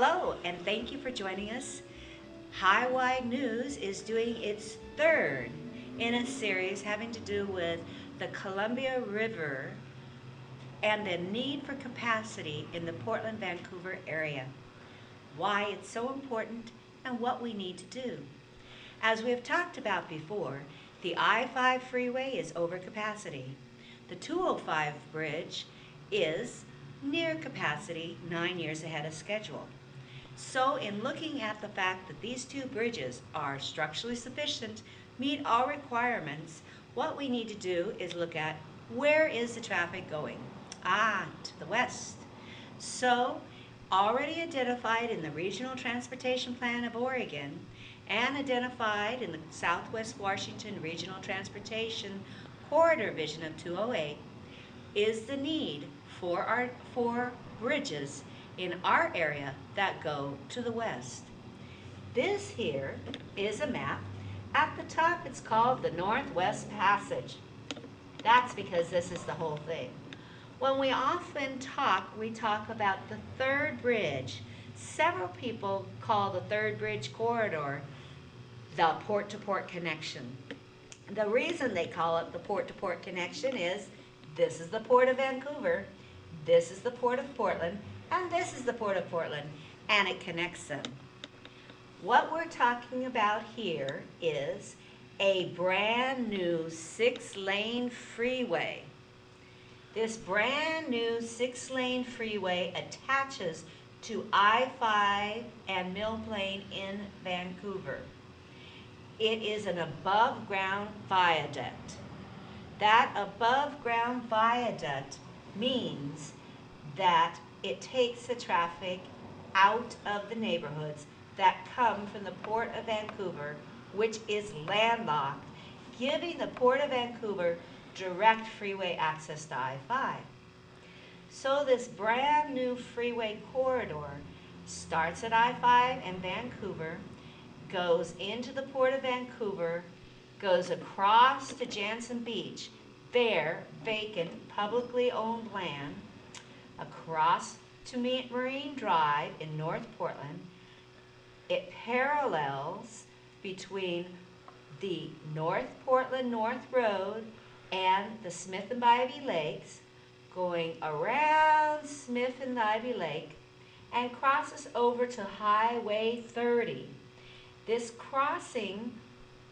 Hello, and thank you for joining us. High Wide News is doing its third in a series having to do with the Columbia River and the need for capacity in the Portland-Vancouver area, why it's so important, and what we need to do. As we have talked about before, the I-5 freeway is over capacity. The 205 bridge is near capacity 9 years ahead of schedule. So in looking at the fact that these two bridges are structurally sufficient, meet all requirements, what we need to do is look at where is the traffic going? To the west. So already identified in the Regional Transportation Plan of Oregon and identified in the Southwest Washington Regional Transportation Corridor Vision of 208 is the need for bridges in our area that go to the west. This here is a map. At the top it's called the Northwest Passage. That's because this is the whole thing. When we often talk, we talk about the third bridge. Several people call the third bridge corridor the port-to-port connection. The reason they call it the port-to-port connection is this is the Port of Vancouver, this is the Port of Portland, and this is the Port of Portland, and it connects them. What we're talking about here is a brand new 6-lane freeway. This brand new 6-lane freeway attaches to I-5 and Mill Plain in Vancouver. It is an above-ground viaduct. That above-ground viaduct means that it takes the traffic out of the neighborhoods that come from the Port of Vancouver, which is landlocked, giving the Port of Vancouver direct freeway access to I-5. So this brand new freeway corridor starts at I-5 and Vancouver, goes into the Port of Vancouver, goes across to Jansen Beach, there vacant publicly owned land, across to Marine Drive in North Portland. It parallels between the North Portland North Road and the Smith and Ivy Lakes, going around Smith and Ivy Lake, and crosses over to Highway 30. This crossing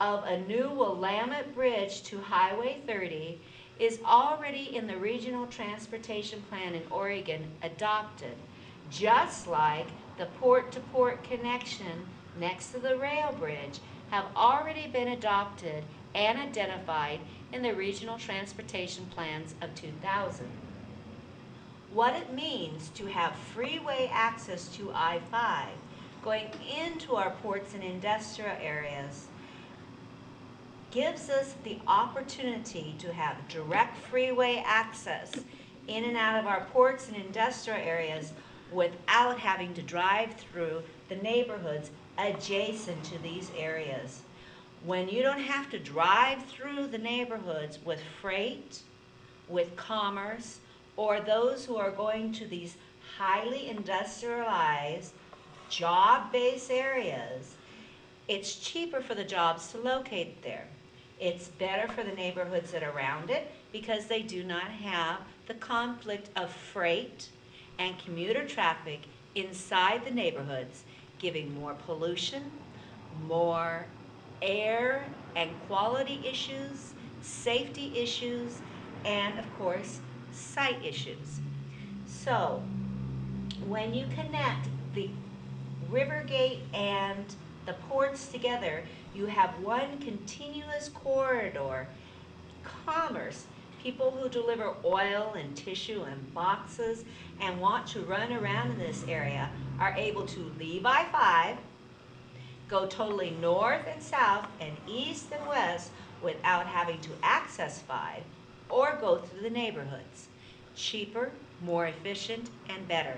of a new Willamette Bridge to Highway 30 is already in the Regional Transportation Plan in Oregon adopted, just like the port-to-port connection next to the rail bridge have already been adopted and identified in the Regional Transportation Plans of 2000. What it means to have freeway access to I-5 going into our ports and industrial areas gives us the opportunity to have direct freeway access in and out of our ports and industrial areas without having to drive through the neighborhoods adjacent to these areas. When you don't have to drive through the neighborhoods with freight, with commerce, or those who are going to these highly industrialized, job-based areas, it's cheaper for the jobs to locate there. It's better for the neighborhoods that are around it because they do not have the conflict of freight and commuter traffic inside the neighborhoods, giving more pollution, more air and quality issues, safety issues, and of course, site issues. So, when you connect the Rivergate and the ports together, you have one continuous corridor. Commerce, people who deliver oil and tissue and boxes and want to run around in this area are able to leave I-5, go totally north and south and east and west without having to access 5 or go through the neighborhoods. Cheaper, more efficient, and better.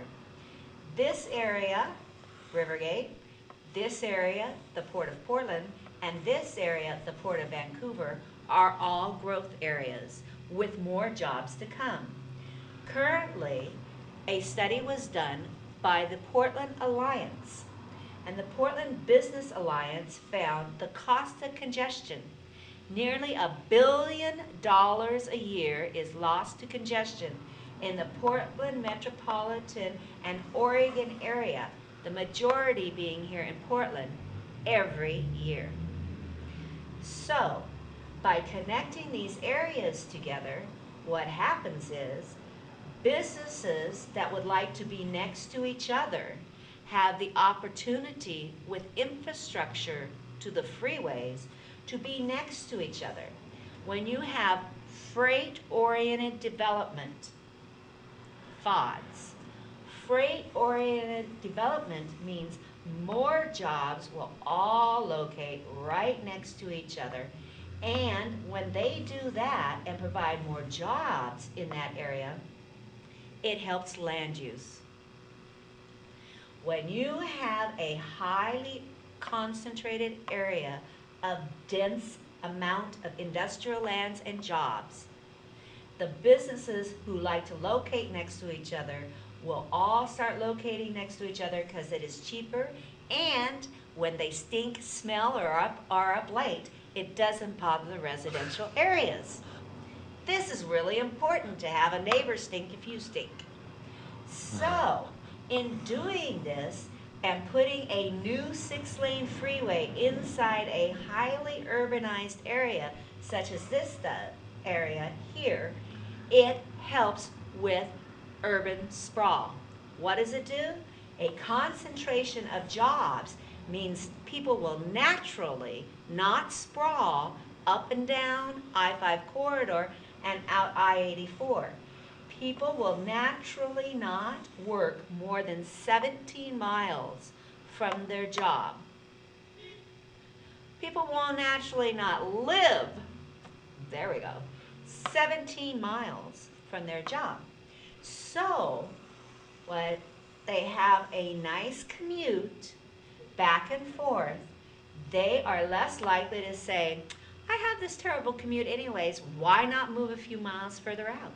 This area, Rivergate, this area, the Port of Portland, and this area, the Port of Vancouver, are all growth areas with more jobs to come. Currently, a study was done by the Portland Alliance. And the Portland Business Alliance found the cost of congestion. Nearly $1 billion a year is lost to congestion in the Portland metropolitan and Oregon area, the majority being here in Portland, every year. So, by connecting these areas together, what happens is businesses that would like to be next to each other have the opportunity with infrastructure to the freeways to be next to each other. When you have freight-oriented development, FODs, freight-oriented development means more jobs will all locate right next to each other. And when they do that and provide more jobs in that area, it helps land use. When you have a highly concentrated area of dense amount of industrial lands and jobs, the businesses who like to locate next to each other will all start locating next to each other because it is cheaper, and when they stink, smell, or are up late, it doesn't bother the residential areas. This is really important to have a neighbor stink if you stink. So, in doing this and putting a new 6-lane freeway inside a highly urbanized area, such as this area here, it helps with urban sprawl. What does it do? A concentration of jobs means people will naturally not sprawl up and down I-5 corridor and out I-84. People will naturally not work more than 17 miles from their job. People will naturally not live, there we go, 17 miles from their job. So, what they have a nice commute back and forth, they are less likely to say, I have this terrible commute anyways, why not move a few miles further out?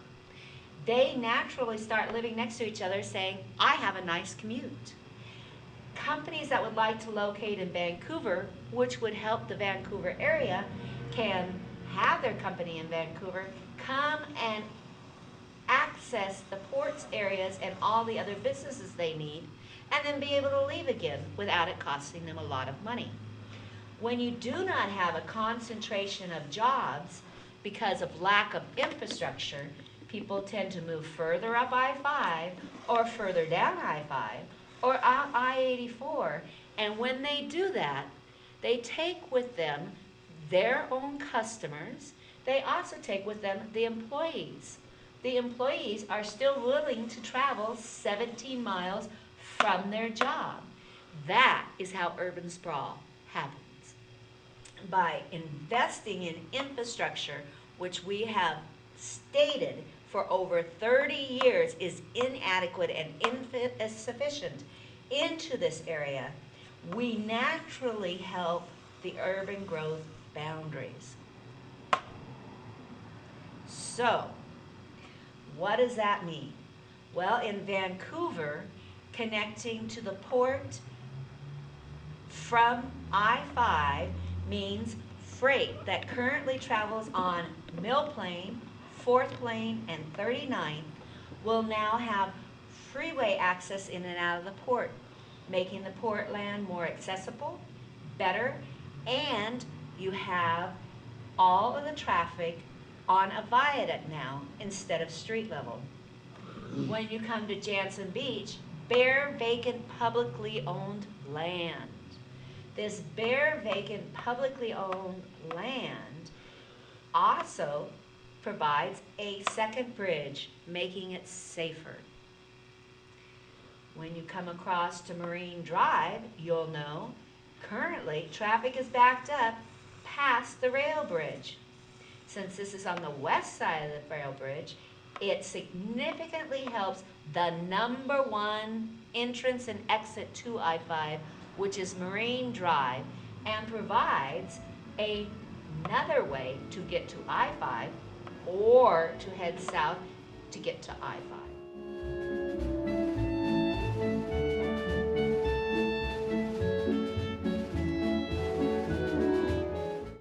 They naturally start living next to each other saying, I have a nice commute. Companies that would like to locate in Vancouver, which would help the Vancouver area, can have their company in Vancouver come and access the ports areas and all the other businesses they need, and then be able to leave again without it costing them a lot of money. When you do not have a concentration of jobs because of lack of infrastructure, people tend to move further up I-5 or further down I-5 or out I-84, and when they do that, they take with them their own customers. They also take with them the employees. The employees are still willing to travel 17 miles from their job. That is how urban sprawl happens. By investing in infrastructure, which we have stated for over 30 years is inadequate and insufficient into this area, we naturally help the urban growth boundaries. So, what does that mean? Well, in Vancouver, connecting to the port from I-5 means freight that currently travels on Mill Plain, 4th Lane, and 39th will now have freeway access in and out of the port, making the port land more accessible, better, and you have all of the traffic on a viaduct now instead of street level. When you come to Jansen Beach, bare vacant publicly owned land. This bare vacant publicly owned land also provides a second bridge, making it safer. When you come across to Marine Drive, you'll know currently traffic is backed up past the rail bridge. Since this is on the west side of the rail bridge, it significantly helps the #1 entrance and exit to I-5, which is Marine Drive, and provides another way to get to I-5 or to head south to get to I-5.